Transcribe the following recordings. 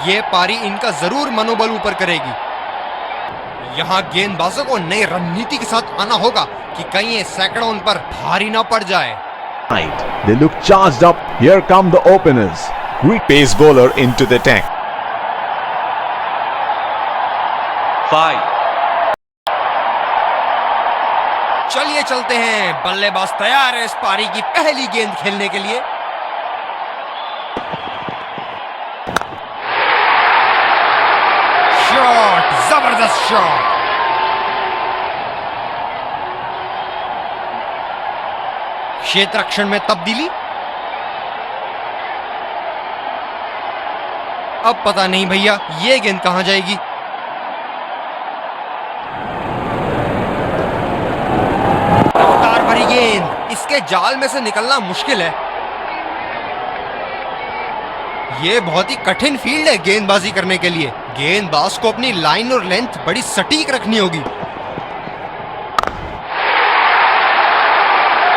ये पारी इनका जरूर मनोबल ऊपर करेगी। यहाँ गेंदबाजों को नई रणनीति के साथ आना होगा कि कहीं ये सैकड़ों उन पर भारी ना पड़ जाए। They look charged up. Here come the openers. Great pace bowler into the tank. 5. चलिए चलते हैं, बल्लेबाज तैयार है इस पारी की पहली गेंद खेलने के लिए। शॉट, जबरदस्त शॉट। क्षेत्र रक्षण में तब्दीली। अब पता नहीं भैया ये गेंद कहां जाएगी। रफ्तार भरी गेंद, इसके जाल में से निकलना मुश्किल है। ये बहुत ही कठिन फील्ड है गेंदबाजी करने के लिए। गेंदबाज को अपनी लाइन और लेंथ बड़ी सटीक रखनी होगी।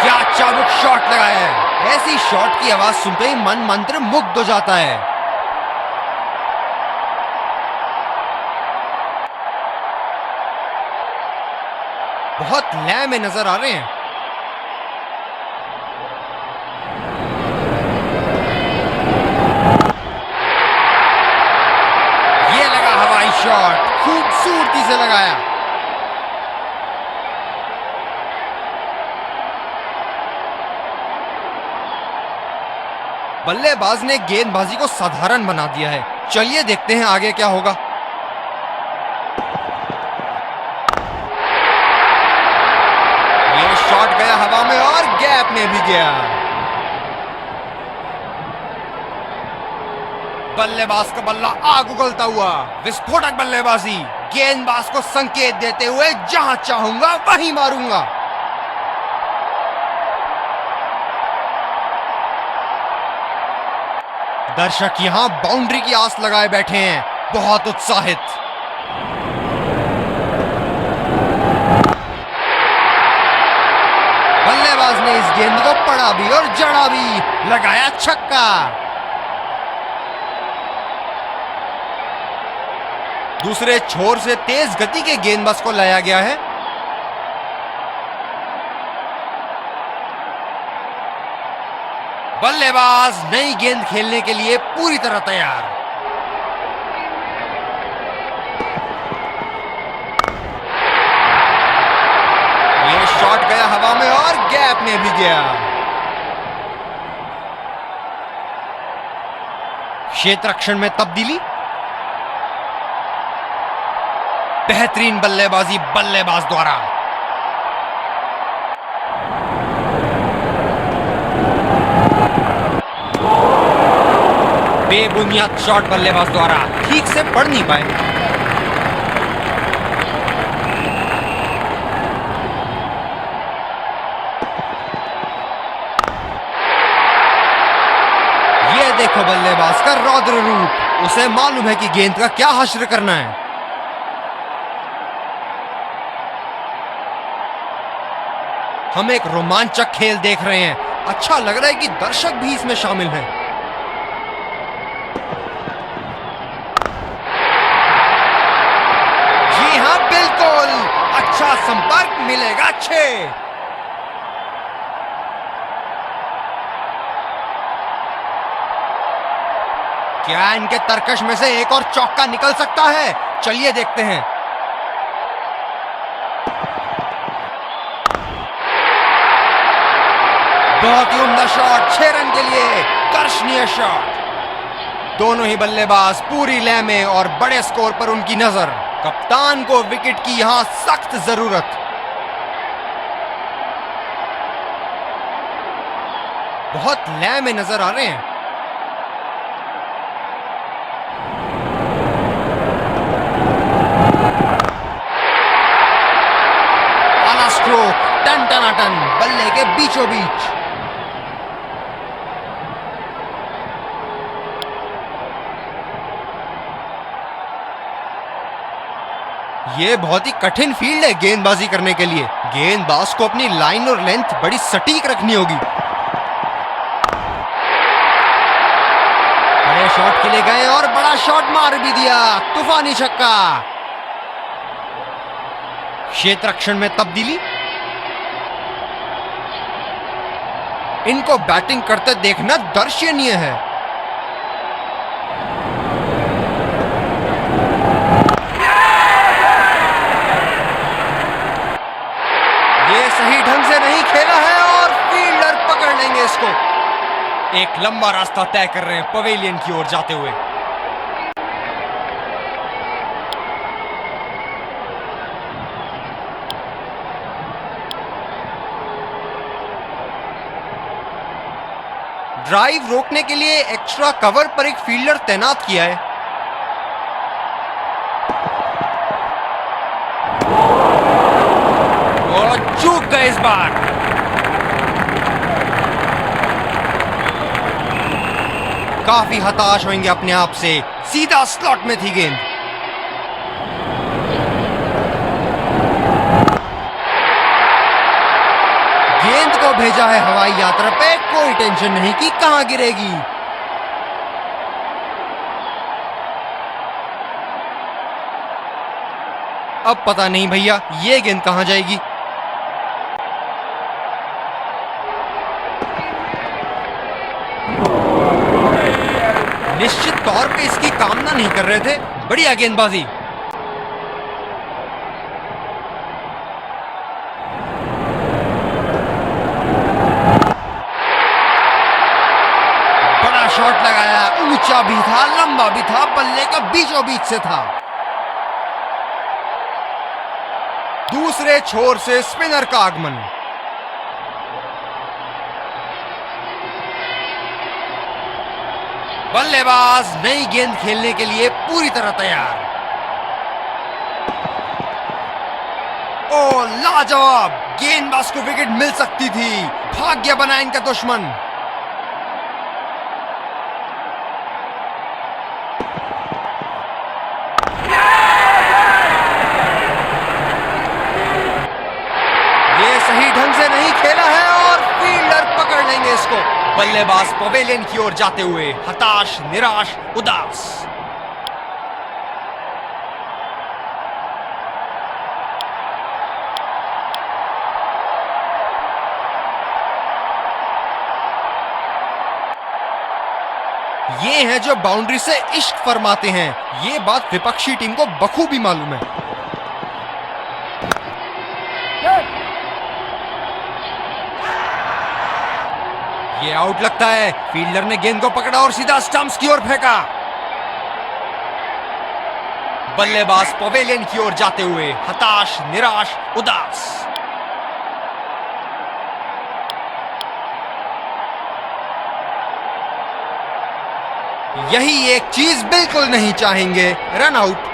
क्या चाबुक शॉट लगाया है। ऐसी शॉट की आवाज सुनते ही मन मंत्र मुग्ध हो जाता है। बहुत लय में नजर आ रहे हैं। ये लगा हवाई शॉट, खूबसूरती से लगाया। बल्लेबाज ने गेंदबाजी को साधारण बना दिया है। चलिए देखते हैं आगे क्या होगा। ये शॉट गया हवा में और गैप में भी गया। बल्लेबाज का बल्ला आग उगलता हुआ, विस्फोटक बल्लेबाजी। गेंदबाज को संकेत देते हुए जहां चाहूंगा वहीं मारूंगा। दर्शक यहां बाउंड्री की आस लगाए बैठे हैं, बहुत उत्साहित। बल्लेबाज ने इस गेंद को पड़ा भी और जड़ा भी, लगाया छक्का। दूसरे छोर से तेज गति के गेंदबाज को लाया गया है। बल्लेबाज नई गेंद खेलने के लिए पूरी तरह तैयार। ये शॉट गया हवा में और गैप में भी गया। क्षेत्र रक्षण में तब्दीली। बेहतरीन बल्लेबाजी बल्लेबाज द्वारा। बेबुनियाद शॉट बल्लेबाज द्वारा, ठीक से पढ़ नहीं पाए। ये देखो बल्लेबाज का रौद्र रूप, उसे मालूम है कि गेंद का क्या हश्र करना है। हम एक रोमांचक खेल देख रहे हैं। अच्छा लग रहा है कि दर्शक भी इसमें शामिल हैं। जी हां, बिल्कुल अच्छा संपर्क मिलेगा। अच्छे क्या इनके तरकश में से एक और चौका निकल सकता है? चलिए देखते हैं। बहुत ही उम्दा शॉट, 6 रन के लिए दर्शनीय शॉट। दोनों ही बल्लेबाज पूरी लय में और बड़े स्कोर पर उनकी नजर। कप्तान को विकेट की यहां सख्त जरूरत। बहुत लय में नजर आ रहे हैं। आला स्ट्रोक, टन टनाटन, बल्ले के बीचों बीच। ये बहुत ही कठिन फील्ड है गेंदबाजी करने के लिए। गेंदबाज को अपनी लाइन और लेंथ बड़ी सटीक रखनी होगी। बड़े शॉट शॉट के लिए गए और बड़ा शॉट मार भी दिया, तूफानी छक्का। क्षेत्र रक्षण में तब्दीली। इनको बैटिंग करते देखना दर्शनीय है। ये सही ढंग से नहीं खेला है और फील्डर पकड़ लेंगे इसको। एक लंबा रास्ता तय कर रहे हैं पवेलियन की ओर जाते हुए। ड्राइव रोकने के लिए एक्स्ट्रा कवर पर एक फील्डर तैनात किया है। और चूक गए इस बार। काफी हताश होंगे अपने आप से, सीधा स्लॉट में थी गेंद। गेंद को भेजा है हवाई यात्रा पे, कोई टेंशन नहीं कि कहां गिरेगी। अब पता नहीं भैया ये गेंद कहां जाएगी। निश्चित तौर पे इसकी कामना नहीं कर रहे थे। बढ़िया गेंदबाजी। बड़ा शॉट लगाया, ऊंचा भी था, लंबा भी था, बल्ले का बीचों बीच से था। दूसरे छोर से स्पिनर का आगमन। बल्लेबाज नई गेंद खेलने के लिए पूरी तरह तैयार। ओ लाजवाब, गेंदबाज को विकेट मिल सकती थी, भाग्य बना इनका दुश्मन। ये सही ढंग से नहीं खेला है और फील्डर पकड़ लेंगे इसको। बल्लेबाज पवेलियन की ओर जाते हुए हताश, निराश, उदास। ये हैं जो बाउंड्री से इश्क फरमाते हैं। ये बात विपक्षी टीम को बखूबी मालूम है। ये आउट लगता है। फील्डर ने गेंद को पकड़ा और सीधा स्टंप्स की ओर फेंका। बल्लेबाज पवेलियन की ओर जाते हुए हताश, निराश, उदास। यही एक चीज बिल्कुल नहीं चाहेंगे, रन आउट।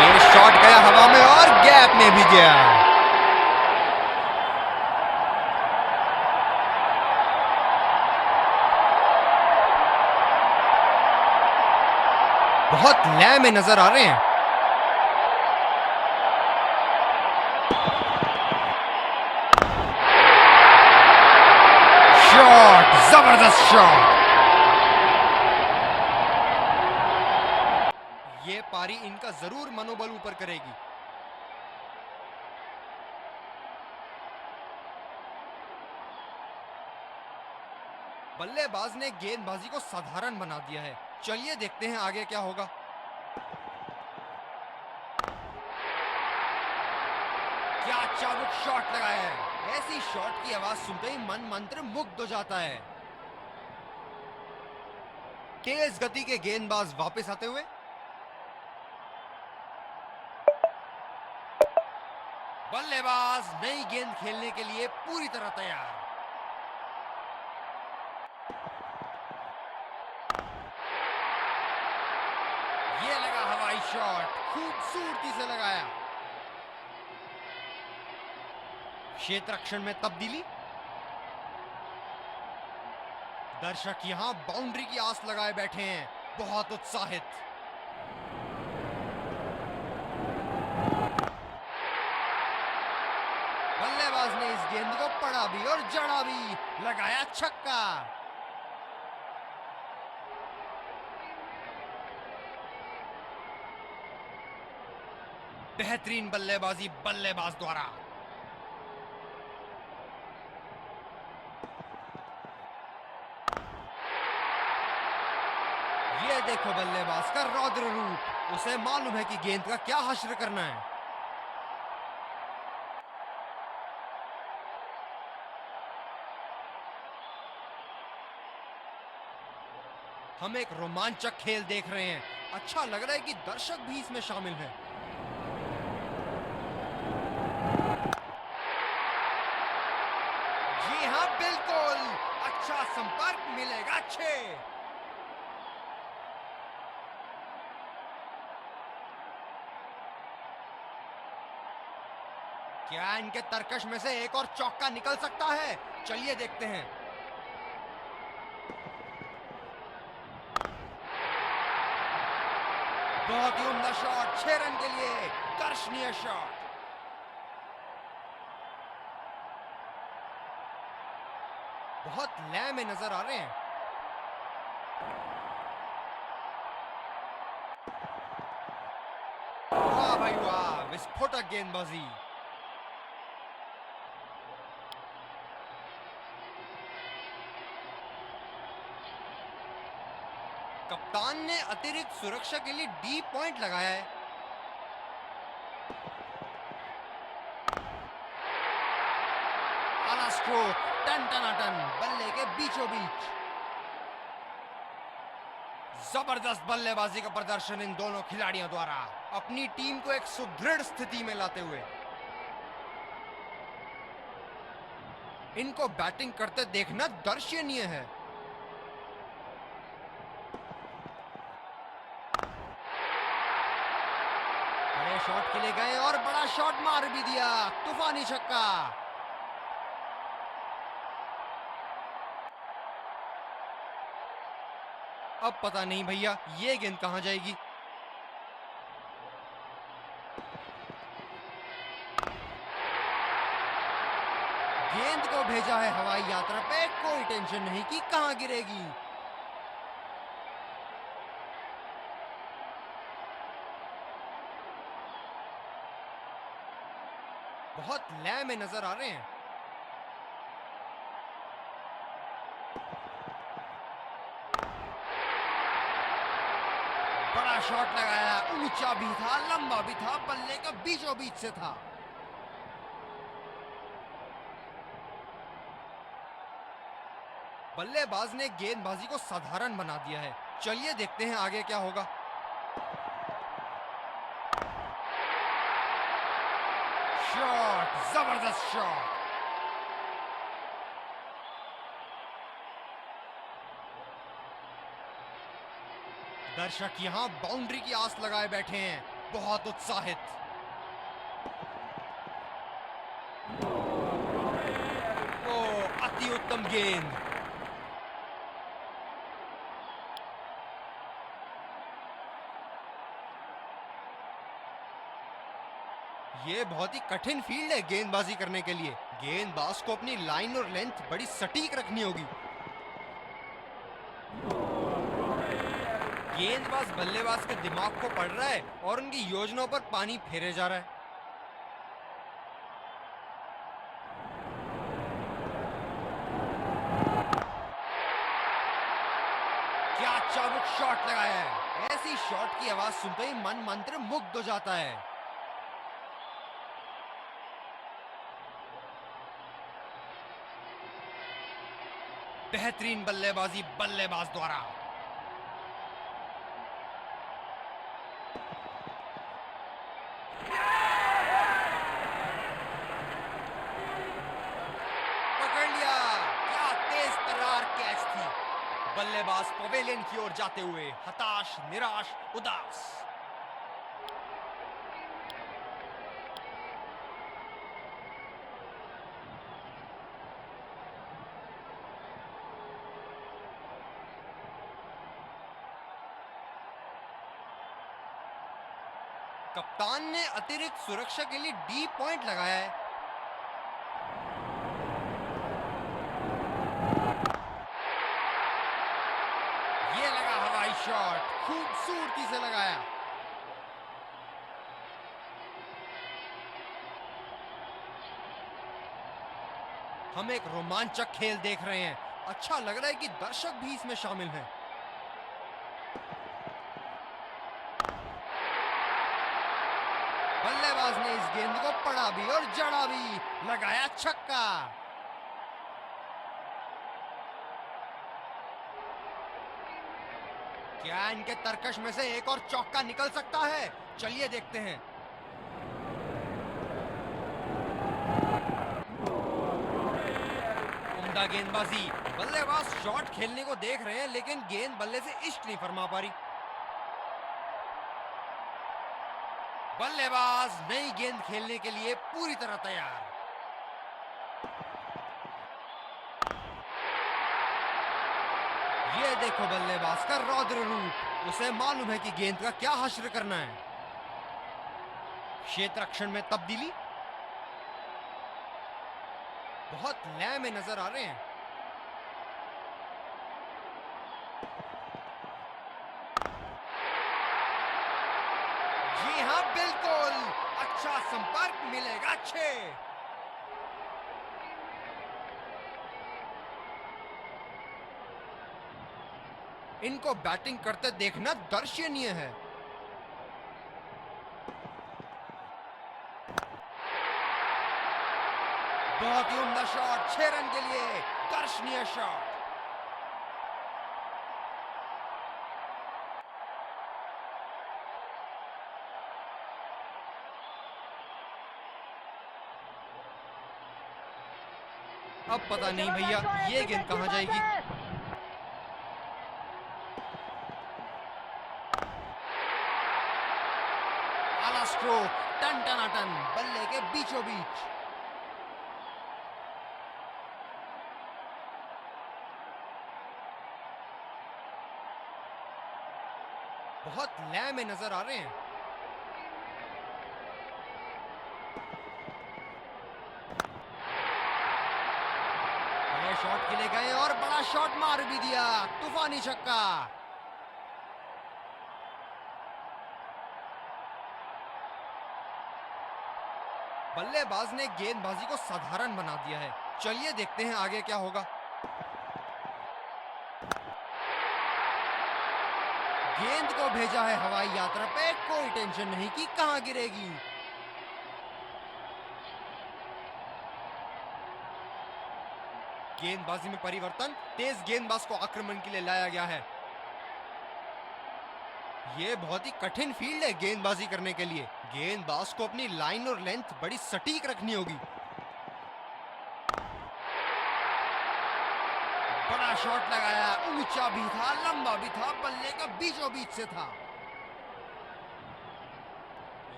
ये शॉट गया हवा में और गैप में भी गया। बहुत लय में नजर आ रहे हैं। शॉट, जबरदस्त शॉट। ये पारी इनका जरूर मनोबल ऊपर करेगी। बल्लेबाज ने गेंदबाजी को साधारण बना दिया है। चलिए देखते हैं आगे क्या होगा। क्या चाबुक शॉट लगाया है। ऐसी शॉट की आवाज सुनते ही मन मंत्र मुग्ध हो जाता है। तेज गति के गेंदबाज वापस आते हुए। बल्लेबाज नई गेंद खेलने के लिए पूरी तरह तैयार। ये लगा हवाई शॉट, खूबसूरती से लगाया। क्षेत्र रक्षण में तब्दीली। दर्शक यहां बाउंड्री की आस लगाए बैठे हैं, बहुत उत्साहित। बल्लेबाज ने इस गेंद को पढ़ा जड़ा भी और जड़ा भी, लगाया छक्का। बेहतरीन बल्लेबाजी बल्लेबाज द्वारा। ये देखो बल्लेबाज का रौद्र रूप, उसे मालूम है कि गेंद का क्या हश्र करना है। हम एक रोमांचक खेल देख रहे हैं। अच्छा लग रहा है कि दर्शक भी इसमें शामिल हैं। जी हां, बिल्कुल अच्छा संपर्क मिलेगा। अच्छे क्या इनके तरकश में से एक और चौका निकल सकता है? चलिए देखते हैं। बहुत ही उम्दा शॉट, 6 रन के लिए कर्षणीय शॉट। बहुत लय में नजर आ रहे हैं। वाह भाई वाह, विस्फोटक गेंदबाजी। कप्तान ने अतिरिक्त सुरक्षा के लिए डी पॉइंट लगाया है। आला स्ट्रोक, टन टनाटन, बल्ले के बीचों बीच। जबरदस्त बल्लेबाजी का प्रदर्शन इन दोनों खिलाड़ियों द्वारा, अपनी टीम को एक सुदृढ़ स्थिति में लाते हुए। इनको बैटिंग करते देखना दर्शनीय है। बड़े शॉट के लिए गए और बड़ा शॉट मार भी दिया, तूफानी छक्का। अब पता नहीं भैया ये गेंद कहां जाएगी। गेंद को भेजा है हवाई यात्रा पे, कोई टेंशन नहीं कि कहां गिरेगी। बहुत लय में नजर आ रहे हैं। बड़ा शॉट लगाया, ऊंचा भी था, लंबा भी था, बल्ले का बीचों बीच से था। बल्लेबाज ने गेंदबाजी को साधारण बना दिया है। चलिए देखते हैं आगे क्या होगा। शॉट, जबरदस्त शॉट। दर्शक यहां बाउंड्री की आस लगाए बैठे हैं, बहुत उत्साहित। ओ, अति उत्तम गेंद। ये बहुत ही कठिन फील्ड है गेंदबाजी करने के लिए। गेंदबाज को अपनी लाइन और लेंथ बड़ी सटीक रखनी होगी। गेंदबाज बल्लेबाज के दिमाग को पढ़ रहा है और उनकी योजनाओं पर पानी फेरे जा रहा है। क्या चाबुक शॉट लगाया है। ऐसी शॉट की आवाज सुनते ही मन मंत्र मुग्ध हो जाता है। बेहतरीन बल्लेबाजी बल्लेबाज द्वारा। पकड़ लिया, क्या तेज तर्रार कैच थी। बल्लेबाज पवेलियन की ओर जाते हुए हताश, निराश, उदास। कप्तान ने अतिरिक्त सुरक्षा के लिए डी पॉइंट लगाया है। खूबसूरती से लगाया। हम एक रोमांचक खेल देख रहे हैं। अच्छा लग रहा है कि दर्शक भी इसमें शामिल हैं। बल्लेबाज ने इस गेंद को पड़ा भी और जड़ा भी, लगाया छक्का। क्या इनके तरकश में से एक और चौका निकल सकता है? चलिए देखते हैं। उम्दा गेंदबाजी। बल्लेबाज शॉट खेलने को देख रहे हैं, लेकिन गेंद बल्ले से इश्क नहीं फरमा पा रही। बल्लेबाज नई गेंद खेलने के लिए पूरी तरह तैयार। ये देखो बल्लेबाज का रौद्र रूप। उसे मालूम है कि गेंद का क्या हश्र करना है। क्षेत्र रक्षण में तब्दीली। बहुत लय में नजर आ रहे हैं। जी हां, बिल्कुल। अच्छा संपर्क मिलेगा। अच्छे इनको बैटिंग करते देखना दर्शनीय है। बहुत ही उम्दा शॉट, 6 रन के लिए। दर्शनीय शॉट। अब पता नहीं भैया ये गेंद कहां जाएगी। आला स्ट्रोक, टन टनाटन, बल्ले के बीचों बीच। बहुत लय में नजर आ रहे हैं। बड़े शॉट के लिए गए और बड़ा शॉट मार भी दिया। तूफानी छक्का। बल्लेबाज ने गेंदबाजी को साधारण बना दिया है। चलिए देखते हैं आगे क्या होगा। गेंद को भेजा है हवाई यात्रा पे। कोई टेंशन नहीं कि कहां गिरेगी। गेंदबाजी में परिवर्तन। तेज गेंदबाज को आक्रमण के लिए लाया गया है। यह बहुत ही कठिन फील्ड है गेंदबाजी करने के लिए। गेंदबाज को अपनी लाइन और लेंथ बड़ी सटीक रखनी होगी। बड़ा शॉट लगाया। ऊंचा भी था, लंबा भी था, बल्ले का बीचों बीच से था।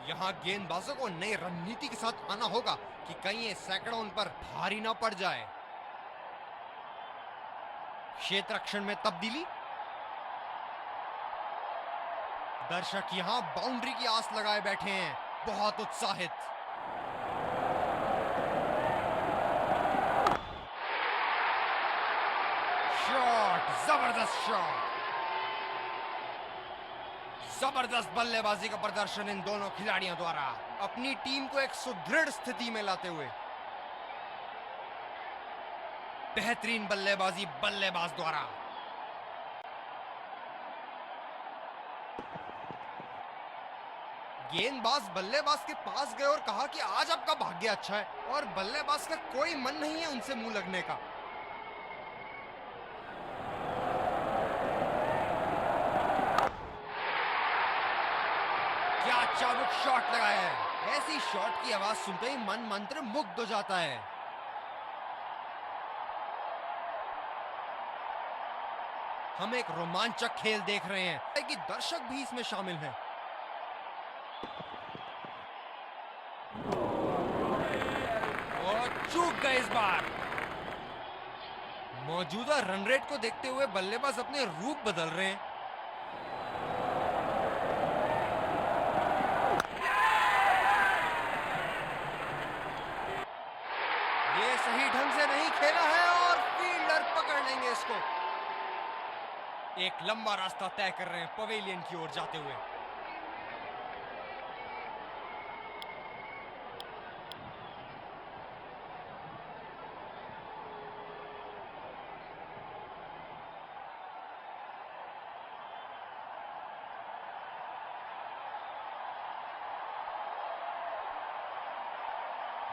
यहां गेंदबाजों को नई रणनीति के साथ आना होगा कि कहीं ये सैकड़ों उन पर भारी ना पड़ जाए। क्षेत्र रक्षण में तब्दीली। दर्शक यहां बाउंड्री की आस लगाए बैठे हैं, बहुत उत्साहित। शॉट, जबरदस्त शॉट। जबरदस्त बल्लेबाजी का प्रदर्शन इन दोनों खिलाड़ियों द्वारा, अपनी टीम को एक सुदृढ़ स्थिति में लाते हुए। बेहतरीन बल्लेबाजी बल्लेबाज द्वारा। गेंदबाज बल्लेबाज के पास गए और कहा कि आज आपका भाग्य अच्छा है, और बल्लेबाज का कोई मन नहीं है उनसे मुंह लगने का। क्या चाबुक शॉट लगाया है। ऐसी शॉट की आवाज सुनते ही मन मंत्र मुग्ध हो जाता है। हम एक रोमांचक खेल देख रहे हैं कि दर्शक भी इसमें शामिल हैं। और चूक गए इस बार। मौजूदा रन रेट को देखते हुए बल्लेबाज अपने रूप बदल रहे हैं। ये सही ढंग से नहीं खेला है और फील्डर पकड़ लेंगे इसको। एक लंबा रास्ता तय कर रहे हैं पवेलियन की ओर जाते हुए।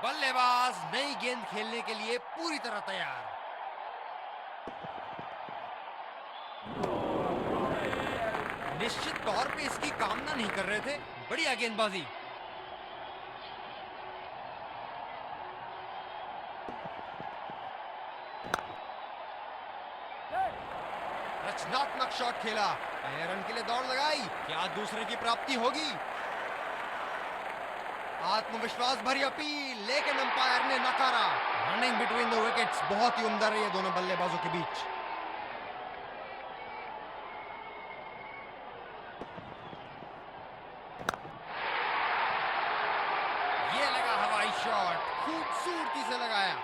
बल्लेबाज नई गेंद खेलने के लिए पूरी तरह तैयार। निश्चित तौर पे इसकी कामना नहीं कर रहे थे। बढ़िया गेंदबाजी। रचनात्मक शॉट खेला, रन के लिए दौड़ लगाई। क्या दूसरे की प्राप्ति होगी? आत्मविश्वास भरी अपील, लेकिन अंपायर ने नकारा। रनिंग बिटवीन द विकेट्स बहुत ही उम्दा रही है दोनों बल्लेबाजों के बीच। ये लगा हवाई शॉट, खूबसूरती से लगाया।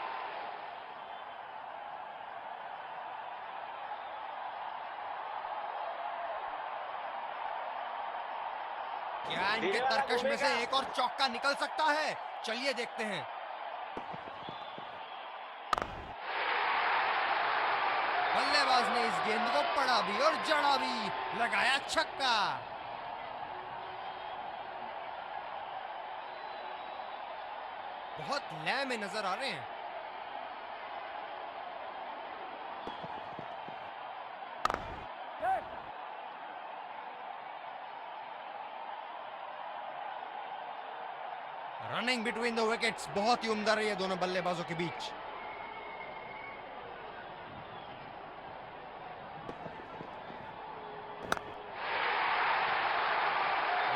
क्या इनके तरकश में से एक और चौका निकल सकता है? चलिए देखते हैं। बल्लेबाज ने इस गेंद को पड़ा भी और जड़ा भी, लगाया छक्का। बहुत लय में नजर आ रहे हैं। रनिंग बिटवीन द विकेट्स बहुत ही उम्दा रही है दोनों बल्लेबाजों के बीच।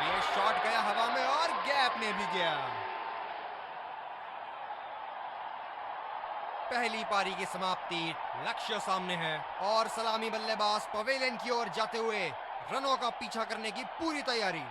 ये शॉट गया हवा में और गैप में भी गया। पहली पारी की समाप्ति, लक्ष्य सामने है और सलामी बल्लेबाज पवेलियन की ओर जाते हुए रनों का पीछा करने की पूरी तैयारी।